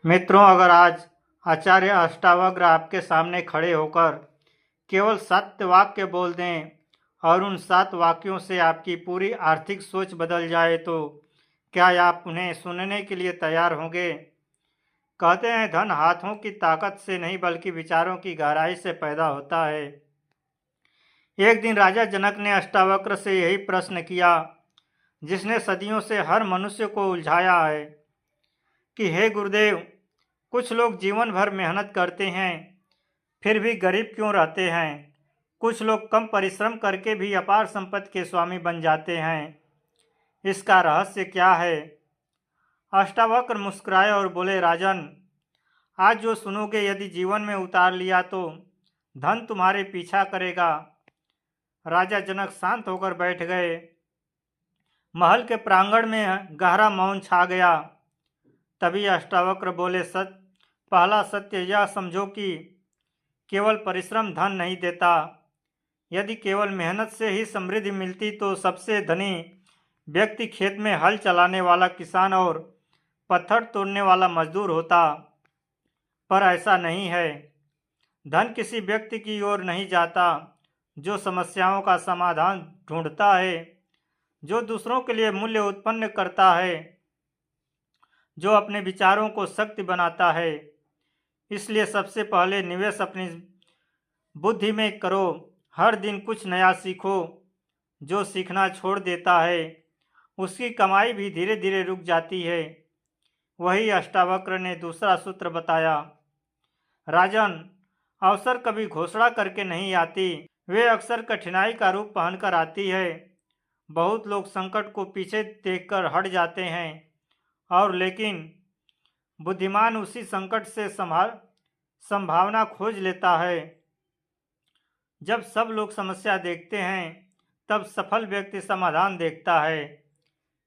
मित्रों, अगर आज आचार्य अष्टावक्र आपके सामने खड़े होकर केवल 7 वाक्य बोल दें और उन 7 वाक्यों से आपकी पूरी आर्थिक सोच बदल जाए तो क्या आप उन्हें सुनने के लिए तैयार होंगे? कहते हैं, धन हाथों की ताकत से नहीं बल्कि विचारों की गहराई से पैदा होता है। एक दिन राजा जनक ने अष्टावक्र से यही प्रश्न किया जिसने सदियों से हर मनुष्य को उलझाया है कि हे गुरुदेव, कुछ लोग जीवन भर मेहनत करते हैं फिर भी गरीब क्यों रहते हैं? कुछ लोग कम परिश्रम करके भी अपार संपत्ति के स्वामी बन जाते हैं। इसका रहस्य क्या है? अष्टावक्र मुस्कुराए और बोले, राजन, आज जो सुनोगे यदि जीवन में उतार लिया तो धन तुम्हारे पीछा करेगा। राजा जनक शांत होकर बैठ गए। महल के प्रांगण में गहरा मौन छा गया। तभी अष्टावक्र बोले, पहला सत्य यह समझो कि केवल परिश्रम धन नहीं देता। यदि केवल मेहनत से ही समृद्धि मिलती तो सबसे धनी व्यक्ति खेत में हल चलाने वाला किसान और पत्थर तोड़ने वाला मजदूर होता। पर ऐसा नहीं है। धन किसी व्यक्ति की ओर नहीं जाता जो समस्याओं का समाधान ढूंढता है, जो दूसरों के लिए मूल्य उत्पन्न करता है, जो अपने विचारों को शक्ति बनाता है। इसलिए सबसे पहले निवेश अपनी बुद्धि में करो। हर दिन कुछ नया सीखो। जो सीखना छोड़ देता है उसकी कमाई भी धीरे धीरे रुक जाती है। वही अष्टावक्र ने दूसरा सूत्र बताया। राजन, अवसर कभी घोषणा करके नहीं आती, वे अक्सर कठिनाई का रूप पहनकर आती है। बहुत लोग संकट को पीछे देखकर हट जाते हैं और लेकिन बुद्धिमान उसी संकट से संभावना खोज लेता है। जब सब लोग समस्या देखते हैं तब सफल व्यक्ति समाधान देखता है।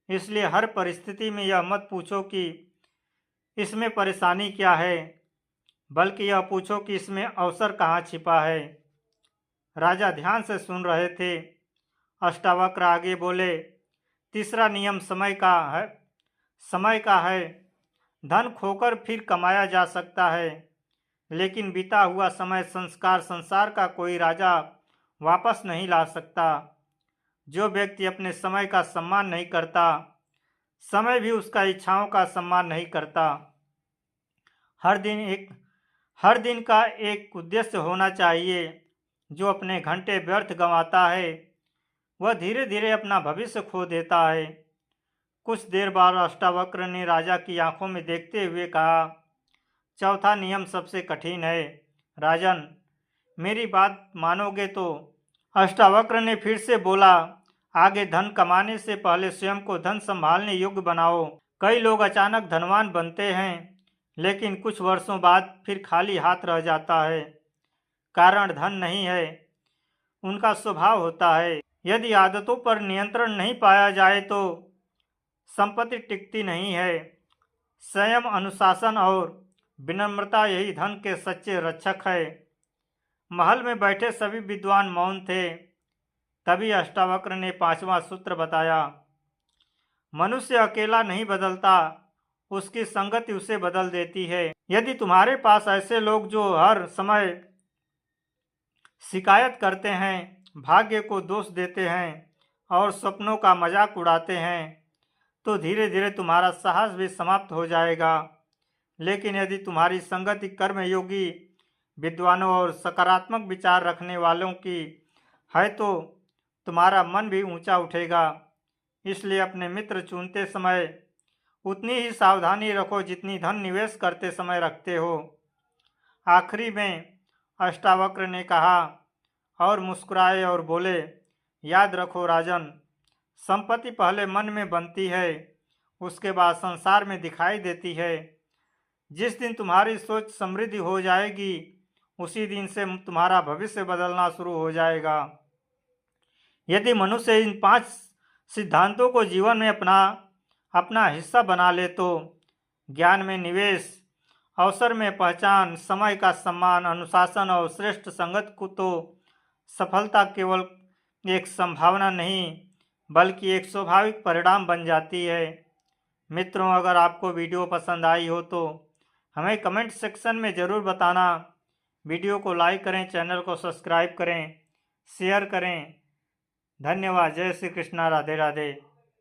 इसलिए हर परिस्थिति में यह मत पूछो कि इसमें परेशानी क्या है, बल्कि यह पूछो कि इसमें अवसर कहाँ छिपा है। राजा ध्यान से सुन रहे थे। अष्टावक्र आगे बोले, तीसरा नियम समय का है। धन खोकर फिर कमाया जा सकता है, लेकिन बीता हुआ समय संसार का कोई राजा वापस नहीं ला सकता। जो व्यक्ति अपने समय का सम्मान नहीं करता, समय भी उसका इच्छाओं का सम्मान नहीं करता। हर दिन का एक उद्देश्य होना चाहिए। जो अपने घंटे व्यर्थ गंवाता है वह धीरे धीरे अपना भविष्य खो देता है। कुछ देर बाद अष्टावक्र ने राजा की आंखों में देखते हुए कहा, चौथा नियम सबसे कठिन है। राजन, मेरी बात मानोगे तो? अष्टावक्र ने फिर से बोला, आगे धन कमाने से पहले स्वयं को धन संभालने योग्य बनाओ। कई लोग अचानक धनवान बनते हैं लेकिन कुछ वर्षों बाद फिर खाली हाथ रह जाता है। कारण धन नहीं है, उनका स्वभाव होता है। यदि आदतों पर नियंत्रण नहीं पाया जाए तो संपत्ति टिकती नहीं है। संयम, अनुशासन और विनम्रता यही धन के सच्चे रक्षक है। महल में बैठे सभी विद्वान मौन थे। तभी अष्टावक्र ने 5वां सूत्र बताया। मनुष्य अकेला नहीं बदलता, उसकी संगति उसे बदल देती है। यदि तुम्हारे पास ऐसे लोग जो हर समय शिकायत करते हैं, भाग्य को दोष देते हैं और सपनों का मजाक उड़ाते हैं, तो धीरे धीरे तुम्हारा साहस भी समाप्त हो जाएगा। लेकिन यदि तुम्हारी संगति कर्मयोगी, विद्वानों और सकारात्मक विचार रखने वालों की है तो तुम्हारा मन भी ऊंचा उठेगा। इसलिए अपने मित्र चुनते समय उतनी ही सावधानी रखो जितनी धन निवेश करते समय रखते हो। आखिरी में अष्टावक्र ने कहा और मुस्कुराए और बोले, याद रखो राजन, संपत्ति पहले मन में बनती है, उसके बाद संसार में दिखाई देती है। जिस दिन तुम्हारी सोच समृद्धि हो जाएगी उसी दिन से तुम्हारा भविष्य बदलना शुरू हो जाएगा। यदि मनुष्य इन 5 सिद्धांतों को जीवन में अपना हिस्सा बना ले तो ज्ञान में निवेश, अवसर में पहचान, समय का सम्मान, अनुशासन और श्रेष्ठ संगत को तो सफलता केवल एक संभावना नहीं बल्कि एक स्वाभाविक परिणाम बन जाती है। मित्रों, अगर आपको वीडियो पसंद आई हो तो हमें कमेंट सेक्शन में ज़रूर बताना। वीडियो को लाइक करें, चैनल को सब्सक्राइब करें, शेयर करें। धन्यवाद। जय श्री कृष्णा। राधे राधे।